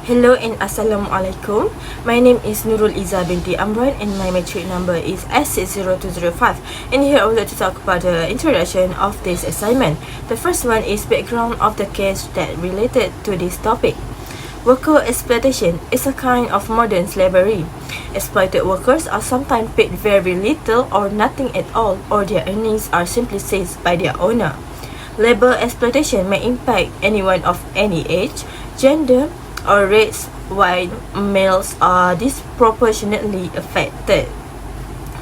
Hello and Assalamualaikum. My name is Nurul Iza binti Amran and my matric number is ACT4002. And here I would like to talk about the introduction of this assignment. The first one is background of the case that related to this topic. Worker exploitation is a kind of modern slavery. Exploited workers are sometimes paid very little or nothing at all, or their earnings are simply seized by their owner. Labor exploitation may impact anyone of any age, gender, or race, while males are disproportionately affected.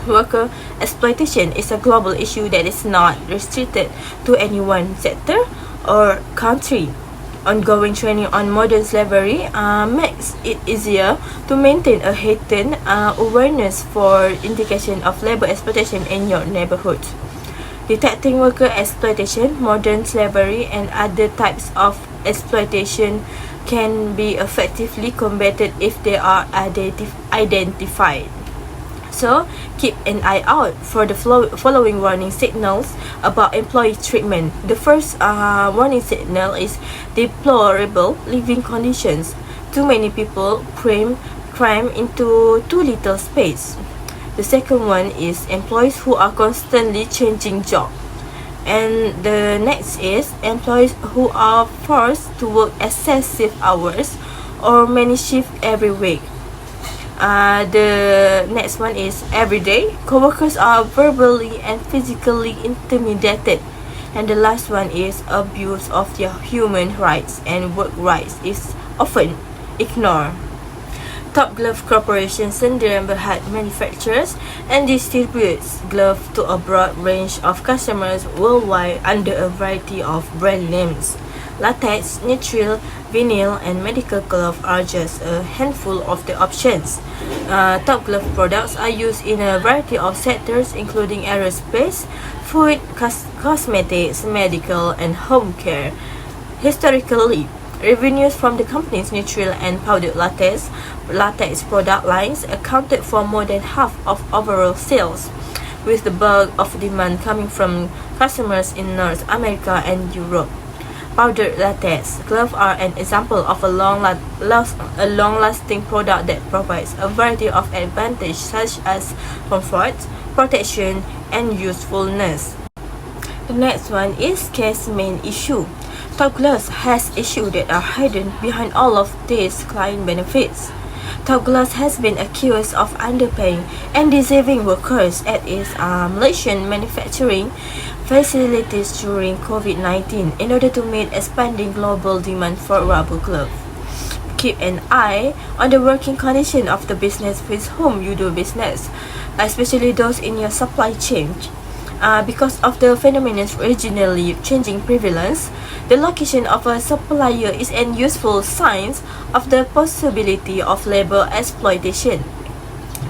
Worker exploitation is a global issue that is not restricted to any one sector or country. Ongoing training on modern slavery makes it easier to maintain a heightened awareness for indication of labor exploitation in your neighborhood. Detecting worker exploitation, modern slavery, and other types of exploitation can be effectively combated if they are identified. So, keep an eye out for the following warning signals about employee treatment. The first warning signal is deplorable living conditions. Too many people cram into too little space. The second one is employees who are constantly changing jobs. And the next is employees who are forced to work excessive hours or many shifts every week. The next one is every day coworkers are verbally and physically intimidated. And the last one is abuse of their human rights and work rights is often ignored. Top Glove Corporation sendiri berhad manufactures and distributes gloves to a broad range of customers worldwide under a variety of brand names. Latex, nitrile, vinyl, and medical gloves are just a handful of the options. Top Glove products are used in a variety of sectors including aerospace, food, cosmetics, medical, and home care. Historically, revenues from the company's nitrile and powdered latex product lines accounted for more than half of overall sales, with the bulk of demand coming from customers in North America and Europe. Powdered latex gloves are an example of a long-lasting product that provides a variety of advantages such as comfort, protection, and usefulness. The next one is case main issue. Top Gloves has issues that are hidden behind all of these client benefits. Top Gloves has been accused of underpaying and deceiving workers at its Malaysian manufacturing facilities during COVID-19 in order to meet expanding global demand for rubber gloves. Keep an eye on the working condition of the business with whom you do business, especially those in your supply chain. Because of the phenomenon's regionally changing prevalence, the location of a supplier is an useful sign of the possibility of labor exploitation.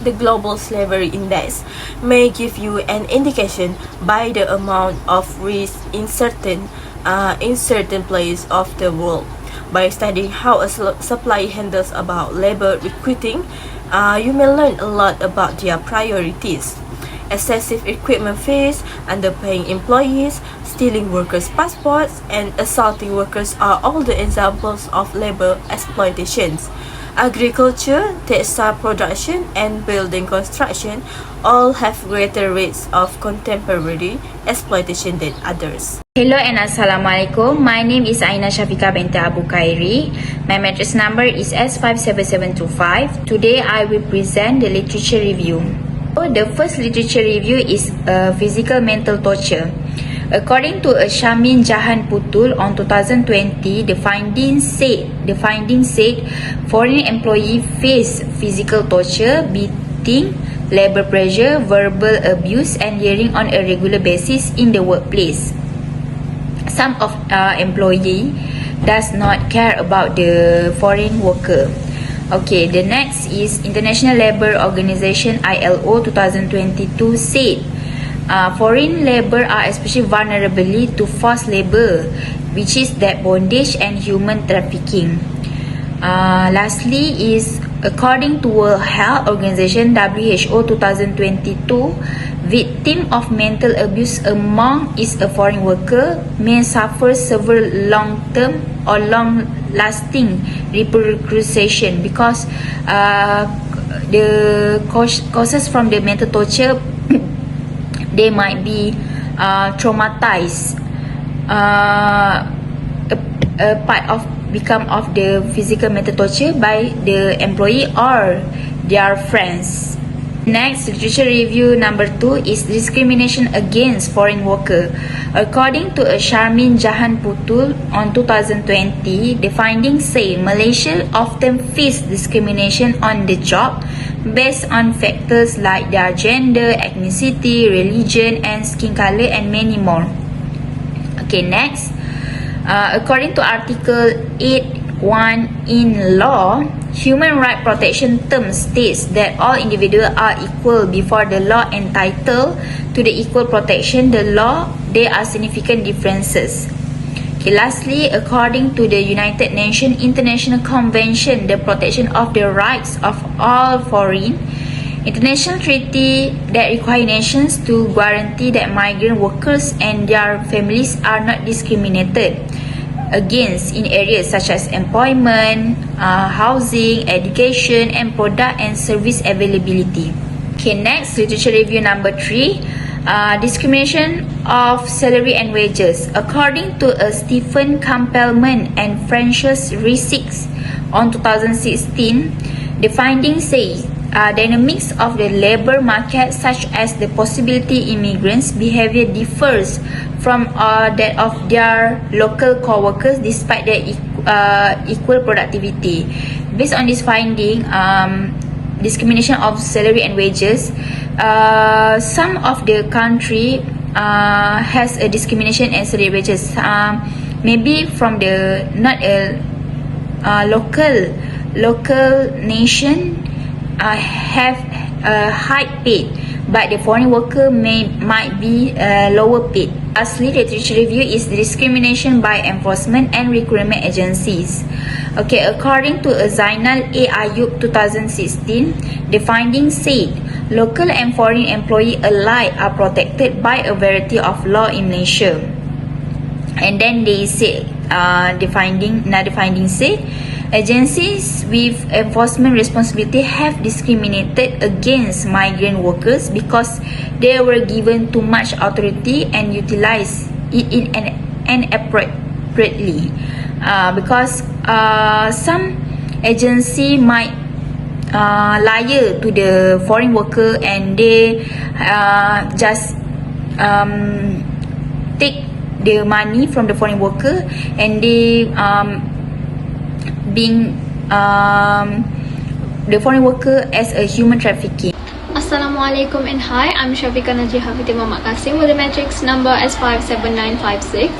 The Global Slavery Index may give you an indication by the amount of risk in certain places of the world. By studying how a supplier handles about labor recruiting, you may learn a lot about their priorities. Excessive equipment fees, underpaying employees, stealing workers' passports, and assaulting workers are all the examples of labor exploitations. Agriculture, textile production, and building construction all have greater rates of contemporary exploitation than others. Hello and Assalamualaikum. My name is Aina Shafika binti Abu Khairi. My matrix number is S57725. Today I will present the literature review. The first literature review is physical mental torture. According to Shamin Jahan Putul on 2020, the findings said foreign employees face physical torture, beating, labor pressure, verbal abuse, and hearing on a regular basis in the workplace. Some of employee does not care about the foreign worker. Okay, the next is International Labour Organization ILO 2022 said foreign labor are especially vulnerable to forced labor, which is that bondage and human trafficking. Lastly is according to World Health Organization WHO 2022, victim of mental abuse among is a foreign worker may suffer several long-term or lasting repercussion because the causes from the mental torture they might be traumatized, a part of become of the physical mental torture by the employee or their friends. Next, literature review number 2 is discrimination against foreign worker. According to a Sharmin Jahan Putul on 2020, the findings say Malaysia often face discrimination on the job based on factors like their gender, ethnicity, religion, and skin color, and many more. Okay, next. According to Article 8.1 in law, human right protection term states that all individuals are equal before the law. Entitled to the equal protection the law, there are significant differences. Okay, lastly, according to the United Nations International Convention, the protection of the rights of all foreign international treaty that require nations to guarantee that migrant workers and their families are not discriminated against in areas such as employment, housing, education, and product and service availability. Okay, next, literature review number 3, discrimination of salary and wages. According to a Stephen Campbellman and Francis Rees on 2016, the findings say dynamics of the labor market, such as the possibility immigrants' behavior differs from that of their local co-workers despite their equal productivity. Based on this finding, discrimination of salary and wages, some of the country has a discrimination in salary wages, maybe from the not a local nation have a high paid, but the foreign worker might be lower paid. Lastly, the literature review is discrimination by enforcement and recruitment agencies. Okay, according to a Zainal A. Ayub 2016, the findings said local and foreign employees alike are protected by a variety of law in Malaysia. And then they say another finding said agencies with enforcement responsibility have discriminated against migrant workers because they were given too much authority and utilized it inappropriately. Because some agency might liar to the foreign worker and they just take the money from the foreign worker and they being the foreign worker as a human trafficking. Assalamualaikum and hi, I'm Syafiqah Najih Hafidh Muhammad Qasim with the matrix number S57956.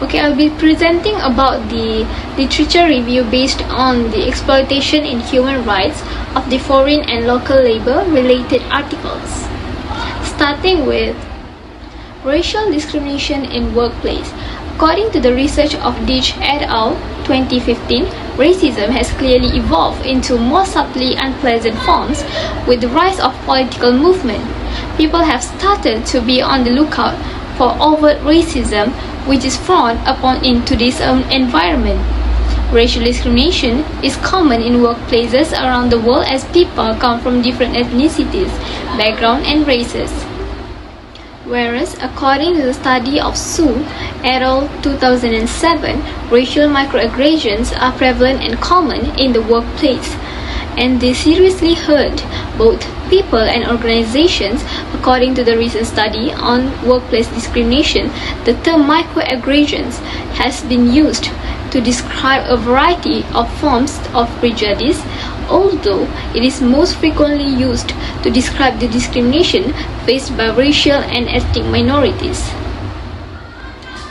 Okay, I'll be presenting about the literature review based on the exploitation in human rights of the foreign and local labor related articles. Starting with racial discrimination in workplace. According to the research of Ditch et al. 2015, racism has clearly evolved into more subtly unpleasant forms with the rise of political movement. People have started to be on the lookout for overt racism, which is frowned upon in today's environment. Racial discrimination is common in workplaces around the world as people come from different ethnicities, backgrounds, and races. Whereas, according to the study of Su et al. 2007, racial microaggressions are prevalent and common in the workplace, and they seriously hurt both people and organizations. According to the recent study on workplace discrimination, the term microaggressions has been used to describe a variety of forms of prejudice, although it is most frequently used to describe the discrimination faced by racial and ethnic minorities.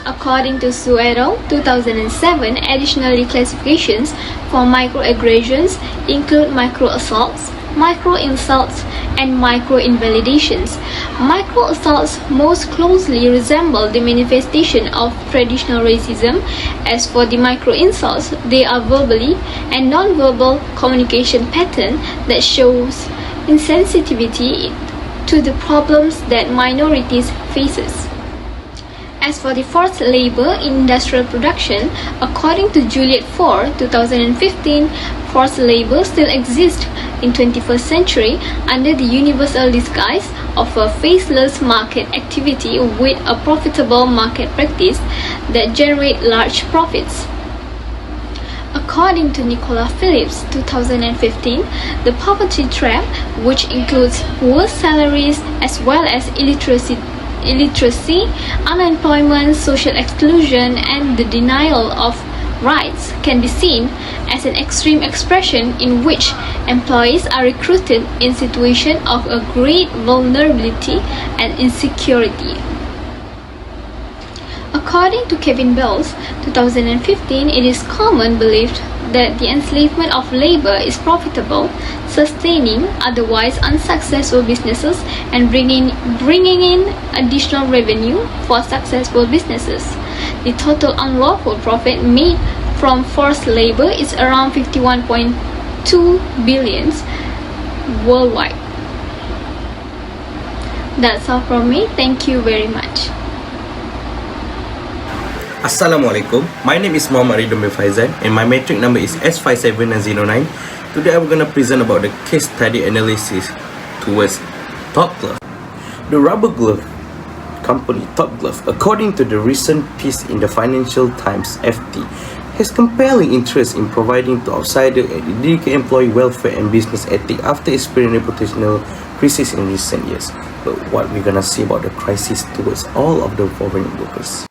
According to Su et al. 2007, additional classifications for microaggressions include microassaults, micro-insults, and micro-invalidations. Micro-assaults most closely resemble the manifestation of traditional racism. As for the micro-insults, they are verbally and non-verbal communication pattern that shows insensitivity to the problems that minorities faces. As for the forced labor in industrial production, according to Juliet 4, 2015, forced labor still exists in 21st century under the universal disguise of a faceless market activity with a profitable market practice that generate large profits. According to Nicola Phillips, 2015, the poverty trap, which includes poor salaries as well as illiteracy, unemployment, social exclusion, and the denial of rights, can be seen as an extreme expression in which employees are recruited in situations of a great vulnerability and insecurity. According to Kevin Bells, 2015, it is common believed that the enslavement of labor is profitable, sustaining otherwise unsuccessful businesses and bringing in additional revenue for successful businesses. The total unlawful profit made from forced labor is around 51.2 billion worldwide. That's all from me. Thank you very much. Assalamualaikum. My name is Muhammad Ridwan bin Faizan and my metric number is S57909. Today I'm going to present about the case study analysis towards Top Glove. The rubber glove company Top Glove, according to the recent piece in the Financial Times FT, has compelling interest in providing to outsiders and dedicate employee welfare and business ethics after experiencing reputational crisis in recent years. But what we're gonna see about the crisis towards all of the foreign workers.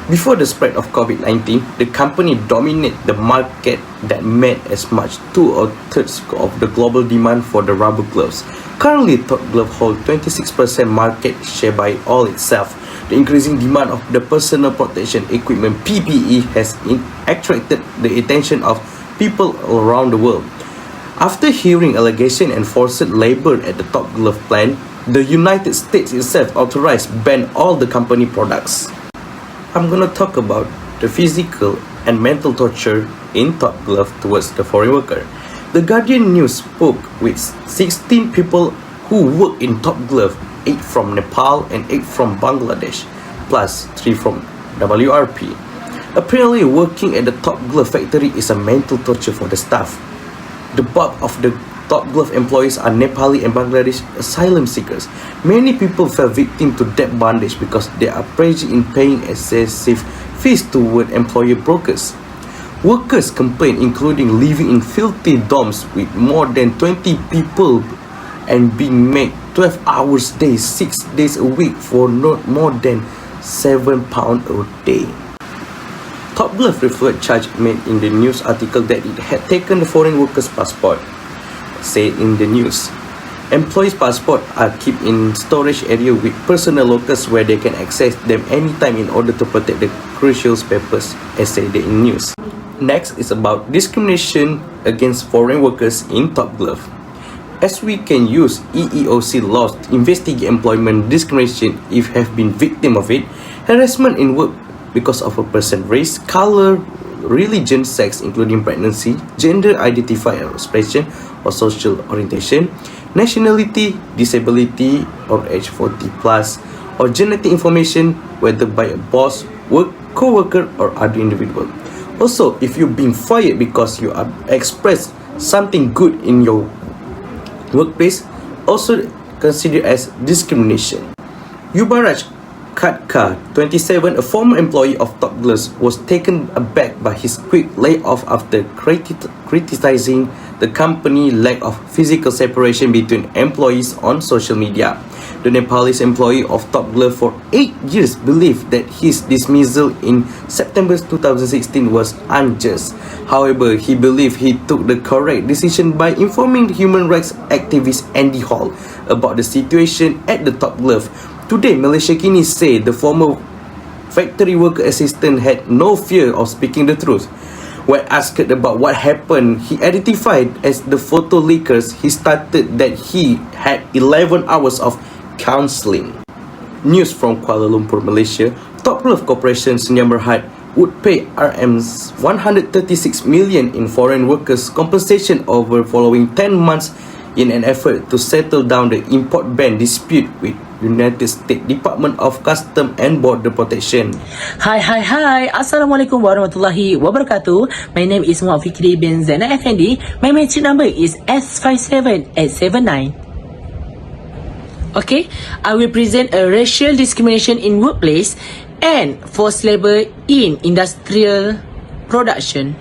Before the spread of COVID-19, the company dominated the market that made as much 2/3 of the global demand for the rubber gloves. Currently, Top Glove holds 26% market share by all itself. The increasing demand of the personal protection equipment PPE has attracted the attention of people around the world. After hearing allegations and forced labor at the Top Glove plant, the United States itself authorized ban all the company products. I'm gonna talk about the physical and mental torture in Top Glove towards the foreign worker. The Guardian News spoke with 16 people who work in Top Glove, 8 from Nepal and 8 from Bangladesh, plus 3 from WRP. Apparently, working at the Top Glove factory is a mental torture for the staff. The bulk of the Top Glove employees are Nepali and Bangladesh asylum seekers. Many people fell victim to debt bondage because they are pressured in paying excessive fees toward employer brokers. Workers complain, including living in filthy dorms with more than 20 people and being made 12 hours a day, 6 days a week for not more than £7 a day. Top Glove referred charge made in the news article that it had taken the foreign workers' passport. Said in the news, employees' passports are kept in storage area with personal lockers where they can access them anytime in order to protect the crucial papers, as said in news. Next is about discrimination against foreign workers in Top Glove. As we can use EEOC laws to investigate employment discrimination if have been victim of it, harassment in work because of a person's race, color, religion, sex including pregnancy, gender identified expression or social orientation, nationality, disability or age 40 plus, or genetic information whether by a boss, co-worker or other individual. Also, if you've been fired because you have expressed something good in your workplace, also considered as discrimination. Yubaraj Katka, 27, a former employee of Top Glove, was taken aback by his quick layoff after criticizing the company's lack of physical separation between employees on social media. The Nepalese employee of Top Glove for 8 years believed that his dismissal in September 2016 was unjust. However, he believed he took the correct decision by informing human rights activist Andy Hall about the situation at the Top Glove. Today, Malaysia Kini said the former factory worker assistant had no fear of speaking the truth. When asked about what happened, he identified as the photo leakers. He stated that he had 11 hours of counseling. News from Kuala Lumpur, Malaysia. Top Glove Corporation Sdn Bhd would pay RMs 136 million in foreign workers compensation over following 10 months in an effort to settle down the import ban dispute with United States Department of Customs and Border Protection. Hi. Assalamualaikum warahmatullahi wabarakatuh. My name is Muhammad Fikri bin Zainal Effendi. My matric number is S57879. Okay, I will present a racial discrimination in workplace and forced labor in industrial production.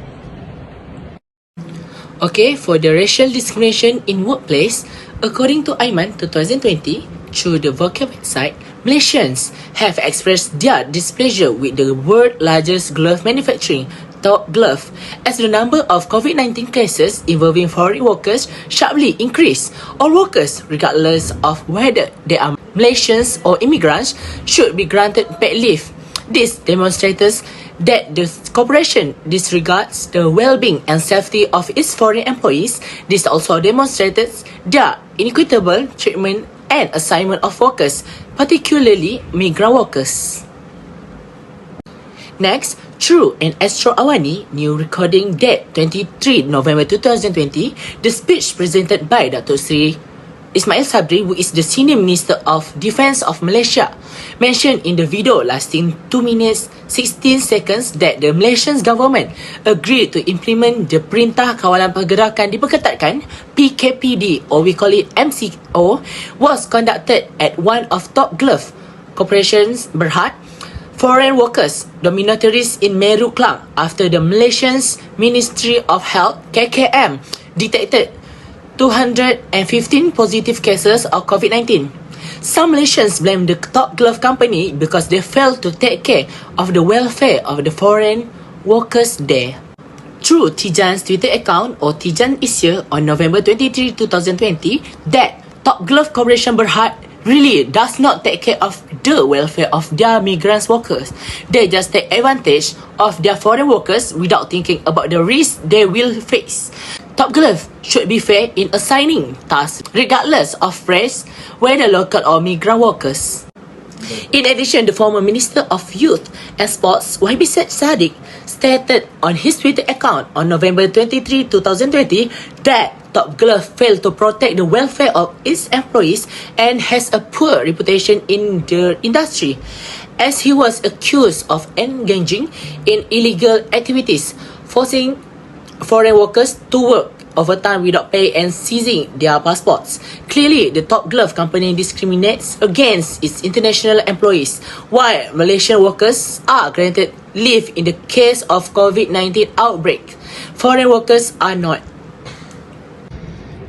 Okay, for the racial discrimination in workplace, according to Aiman 2020, through the Vocab website, Malaysians have expressed their displeasure with the world's largest glove manufacturing, Top Glove, as the number of COVID-19 cases involving foreign workers sharply increased. All workers, regardless of whether they are Malaysians or immigrants, should be granted paid leave. This demonstrates that the corporation disregards the well-being and safety of its foreign employees. This also demonstrates their inequitable treatment and assignment of workers, particularly migrant workers. Next, True and Astro Awani, new recording date 23 November 2020, the speech presented by Dato' Sri Ismail Sabri, who is the Senior Minister of Defence of Malaysia, mentioned in the video lasting 2 minutes 16 seconds that the Malaysian government agreed to implement the Perintah Kawalan Pergerakan Diperketatkan PKPD, or we call it MCO, was conducted at one of Top Glove Corporation's Berhad foreign workers dormitories in Meru Klang after the Malaysian's Ministry of Health KKM detected 215 positive cases of COVID-19. Some Malaysians blame the Top Glove company because they failed to take care of the welfare of the foreign workers there. Through Tijan's Twitter account, or Tijan Isya, on November 23, 2020, that Top Glove Corporation Berhad really does not take care of the welfare of their migrant workers. They just take advantage of their foreign workers without thinking about the risks they will face. Top Glove should be fair in assigning tasks regardless of race, whether local or migrant workers. In addition, the former Minister of Youth and Sports, YB Sadiq, stated on his Twitter account on November 23, 2020 that Top Glove failed to protect the welfare of its employees and has a poor reputation in the industry, as he was accused of engaging in illegal activities, forcing foreign workers to work overtime without pay and seizing their passports. Clearly, the Top Glove company discriminates against its international employees, while Malaysian workers are granted leave in the case of COVID-19 outbreak. Foreign workers are not.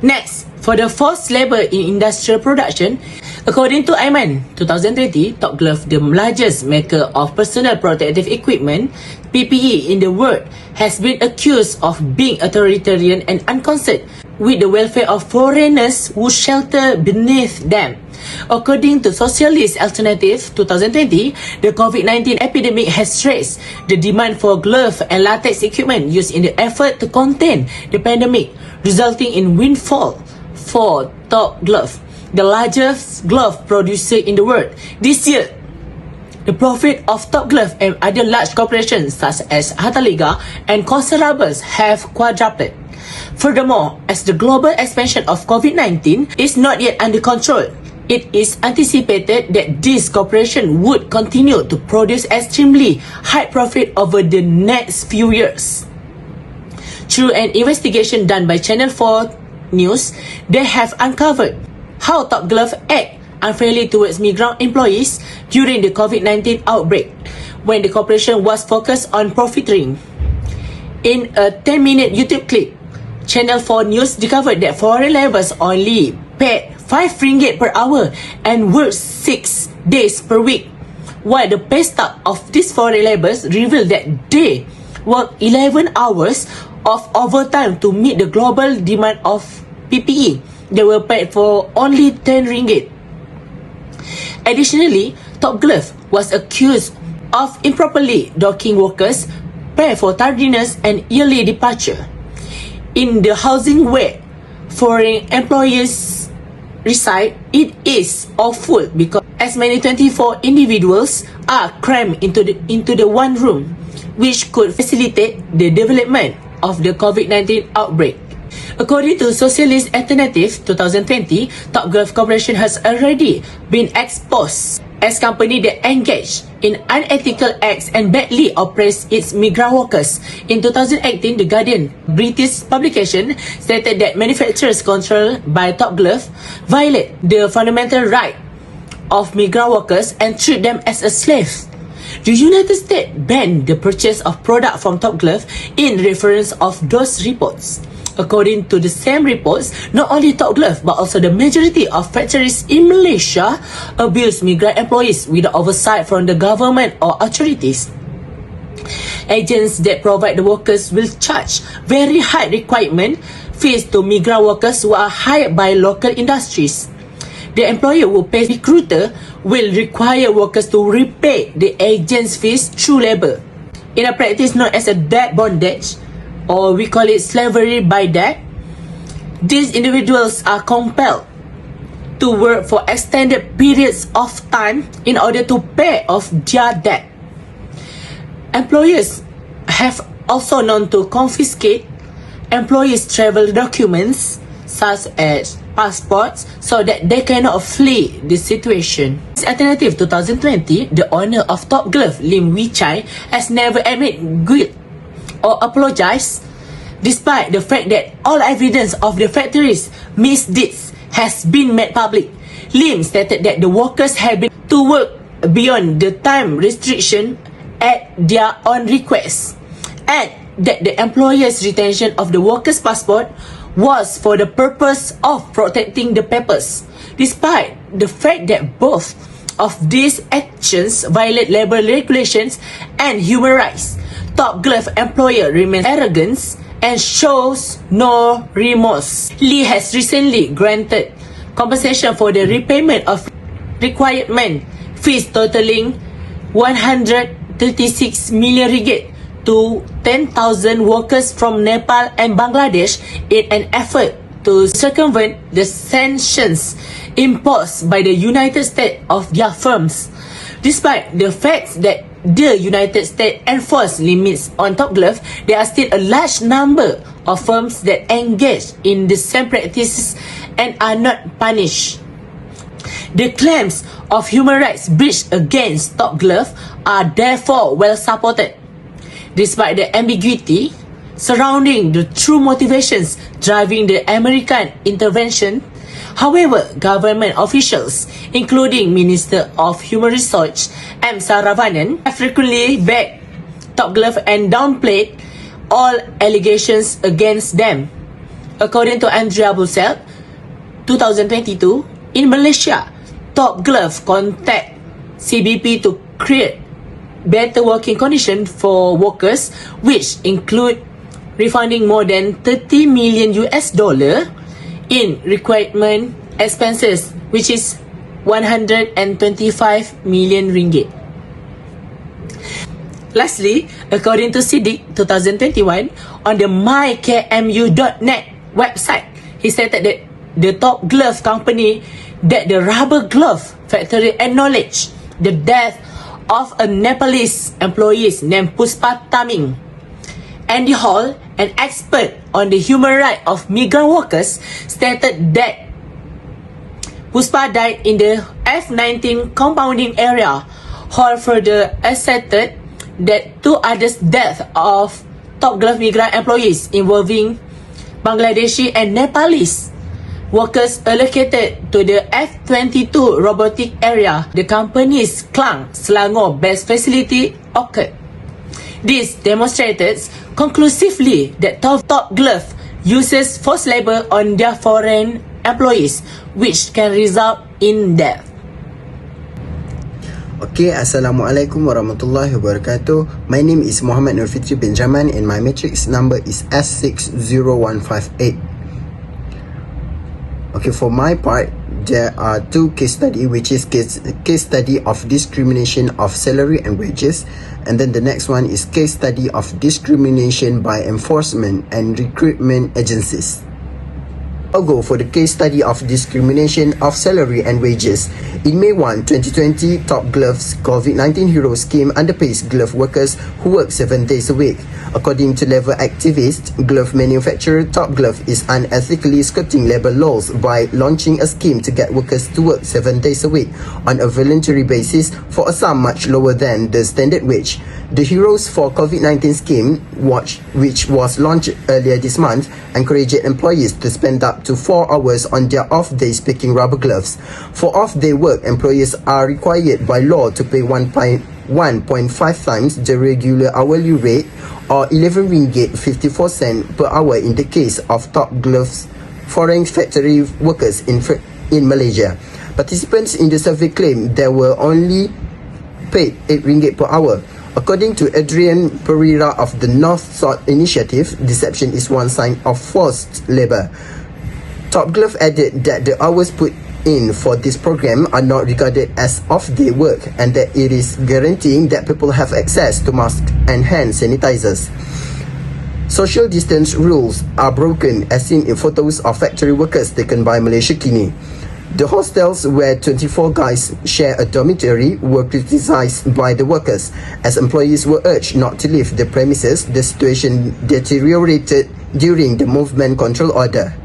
Next, for the forced labor in industrial production, according to Aiman 2020, Top Glove, the largest maker of personal protective equipment, PPE, in the world, has been accused of being authoritarian and unconcerned with the welfare of foreigners who shelter beneath them. According to Socialist Alternative 2020, the COVID-19 epidemic has raised the demand for glove and latex equipment used in the effort to contain the pandemic, resulting in windfall for Top Glove, the largest glove producer in the world. This year, the profit of Top Glove and other large corporations such as Hataliga and Corsa Rubbers have quadrupled. Furthermore, as the global expansion of COVID-19 is not yet under control, it is anticipated that this corporation would continue to produce extremely high profit over the next few years. Through an investigation done by Channel 4 News, they have uncovered how Top Glove act unfairly towards migrant employees during the COVID-19 outbreak, when the corporation was focused on profiteering. In a 10-minute YouTube clip, Channel 4 News discovered that foreign laborers only paid 5 ringgit per hour and worked 6 days per week, while the pay stub of these foreign laborers revealed that they worked 11 hours of overtime to meet the global demand of PPE. They were paid for only 10 ringgit. Additionally, Top Glove was accused of improperly docking workers, pay for tardiness and early departure. In the housing where foreign employees reside, it is awful because as many 24 individuals are crammed into the one room, which could facilitate the development of the COVID-19 outbreak. According to Socialist Alternative 2020, Top Glove Corporation has already been exposed as company that engage in unethical acts and badly oppress its migrant workers. In 2018, The Guardian, British publication, stated that manufacturers controlled by Top Glove violate the fundamental right of migrant workers and treat them as a slave. The United States banned the purchase of product from Top Glove in reference of those reports. According to the same reports, not only Top Glove but also the majority of factories in Malaysia abuse migrant employees without oversight from the government or authorities. Agents that provide the workers will charge very high requirement fees to migrant workers who are hired by local industries. The employer who pays recruiter will require workers to repay the agent's fees through labor. In a practice known as a debt bondage, or we call it slavery by debt, these individuals are compelled to work for extended periods of time in order to pay off their debt. Employers have also known to confiscate employees' travel documents such as passports so that they cannot flee the situation. In Alternative 2020, the owner of Top Glove, Lim Wee Chai, has never admitted guilt or apologize, despite the fact that all evidence of the factory's misdeeds has been made public. Lim stated that the workers had been to work beyond the time restriction at their own request, and that the employer's retention of the workers' passport was for the purpose of protecting the papers, despite the fact that both of these actions violate labor regulations and human rights. Top Glove employer remains arrogant and shows no remorse. Lee has recently granted compensation for the repayment of requirement fees totaling 136 million ringgit to 10,000 workers from Nepal and Bangladesh in an effort to circumvent the sanctions imposed by the United States of their firms. Despite the fact that the United States enforced limits on Top Glove, there are still a large number of firms that engage in the same practices and are not punished. The claims of human rights breach against Top Glove are therefore well supported. Despite the ambiguity surrounding the true motivations driving the American intervention, however, government officials, including Minister of Human Resources M. Saravanan, have frequently backed Top Glove and downplayed all allegations against them. According to Andrea Bussell, 2022, in Malaysia, Top Glove contact CBP to create better working conditions for workers, which include refunding more than 30 million US dollar in requirement expenses, which is 125 million ringgit. Lastly, according to Siddiq 2021, on the mykmu.net website, he stated that the Top Glove company that the rubber glove factory acknowledged the death of a Nepalese employee named Puspa Taming. Andy Hall, an expert on the human rights of migrant workers, stated that Puspa died in the F19 compounding area. Hall further asserted that two others' deaths of Top Glove migrant employees involving Bangladeshi and Nepalese workers allocated to the F22 robotic area, the company's Klang, Selangor base facility, occurred. This demonstrated conclusively that Top Glove uses forced labor on their foreign employees, which can result in death. Okay, Assalamualaikum warahmatullahi wabarakatuh. My name is Muhammad Nur Fitri Benjamin and my matrix number is S60158. Okay, for my part, there are two case study, which is case study of discrimination of salary and wages, and then the next one is case study of discrimination by enforcement and recruitment agencies. ago for the case study of discrimination of salary and wages. In May 1, 2020, Top Glove's COVID-19 Hero Scheme underpays glove workers who work 7 days a week. According to labor activists, glove manufacturer Top Glove is unethically skirting labor laws by launching a scheme to get workers to work 7 days a week on a voluntary basis for a sum much lower than the standard wage. The Heroes for COVID-19 scheme, which was launched earlier this month, encouraged employees to spend up to 4 hours on their off days picking rubber gloves. For off-day work, employees are required by law to pay 1.5 times the regular hourly rate, or 11 ringgit 54 cent per hour in the case of Top Gloves foreign factory workers in Malaysia. Participants in the survey claimed they were only paid 8 ringgit per hour. According to Adrian Pereira of the North South Initiative, deception is one sign of forced labor. Top Glove added that the hours put in for this program are not regarded as off-day work and that it is guaranteeing that people have access to masks and hand sanitizers. Social distance rules are broken, as seen in photos of factory workers taken by Malaysia Kini. The hostels where 24 guys share a dormitory were criticized by the workers. As employees were urged not to leave the premises, the situation deteriorated during the movement control order.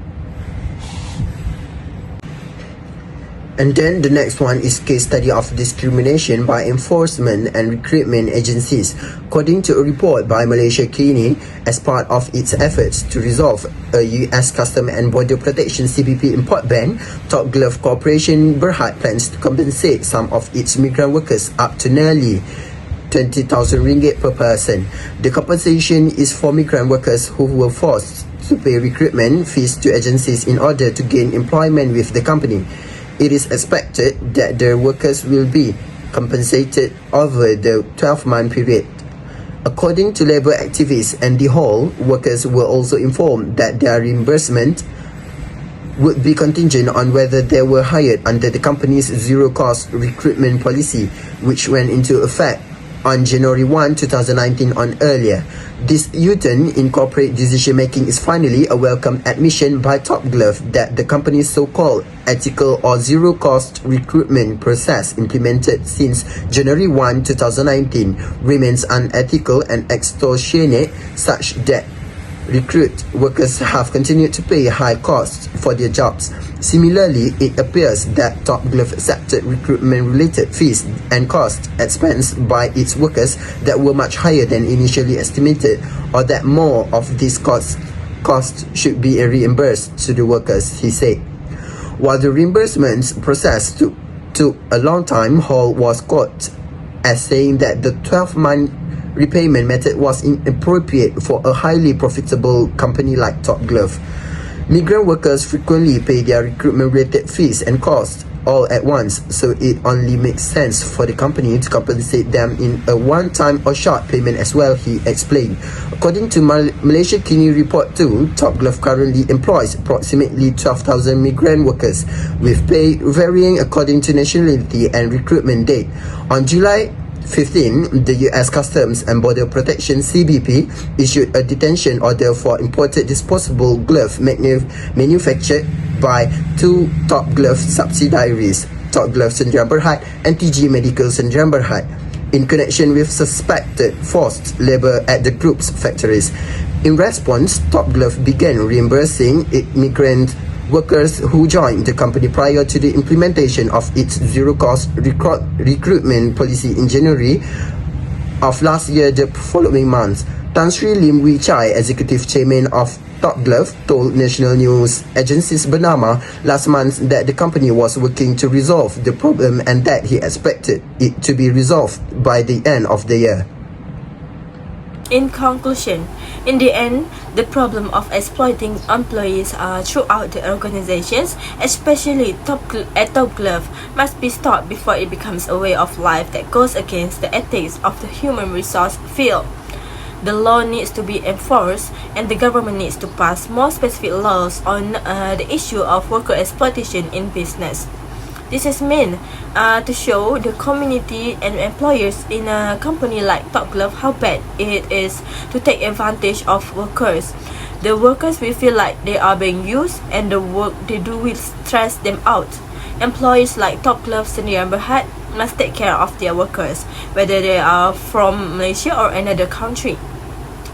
And then the next one is case study of discrimination by enforcement and recruitment agencies. According to a report by Malaysia Kini, as part of its efforts to resolve a US Custom and Border Protection CBP import ban, Top Glove Corporation Berhad plans to compensate some of its migrant workers up to nearly 20,000 ringgit per person. The compensation is for migrant workers who were forced to pay recruitment fees to agencies in order to gain employment with the company. It is expected that the workers will be compensated over the 12-month period. According to labor activists and the Hall, workers were also informed that their reimbursement would be contingent on whether they were hired under the company's zero-cost recruitment policy, which went into effect on January 1, 2019 on earlier. This U-turn in corporate decision-making is finally a welcome admission by Top Glove that the company's so-called ethical or zero-cost recruitment process implemented since January 1, 2019 remains unethical and extortionate, such that recruit workers have continued to pay high costs for their jobs. Similarly, it appears that Top Glove accepted recruitment-related fees and costs expensed by its workers that were much higher than initially estimated, or that more of these costs should be reimbursed to the workers, he said. While the reimbursements process took a long time, Hall was quoted as saying that the 12-month repayment method was inappropriate for a highly profitable company like Top Glove. Migrant workers frequently pay their recruitment-related fees and costs all at once, so it only makes sense for the company to compensate them in a one-time or short payment as well, he explained. According to Malaysia Kini Report 2, Top Glove currently employs approximately 12,000 migrant workers, with pay varying according to nationality and recruitment date. On July 15, the US Customs and Border Protection CBP issued a detention order for imported disposable glove manufactured by two Top Glove subsidiaries, Top Glove Sdn Berhad and TG Medical Sdn Berhad, in connection with suspected forced labor at the group's factories. In response, Top Glove began reimbursing migrant workers who joined the company prior to the implementation of its zero-cost recruitment policy in January of last year. The following month, Tan Sri Lim Wee Chai, executive chairman of Top Glove, told national news agencies Bernama last month that the company was working to resolve the problem and that he expected it to be resolved by the end of the year. In conclusion, in the end, the problem of exploiting employees throughout the organizations, especially Top Glove, must be stopped before it becomes a way of life that goes against the ethics of the human resource field. The law needs to be enforced, and the government needs to pass more specific laws on the issue of worker exploitation in business. This is meant to show the community and employers in a company like Top Glove how bad it is to take advantage of workers. The workers will feel like they are being used and the work they do will stress them out. Employees like Top Glove Sdn Bhd must take care of their workers, whether they are from Malaysia or another country.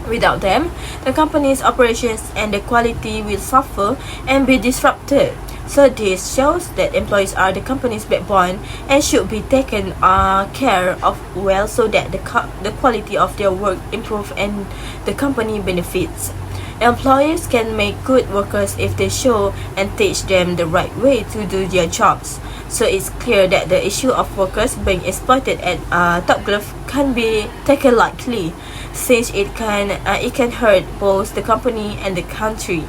Without them, the company's operations and the quality will suffer and be disrupted. So this shows that employees are the company's backbone and should be taken care of well so that the quality of their work improve and the company benefits. Employers can make good workers if they show and teach them the right way to do their jobs. So it's clear that the issue of workers being exploited at Top Glove can be taken lightly, since it can hurt both the company and the country.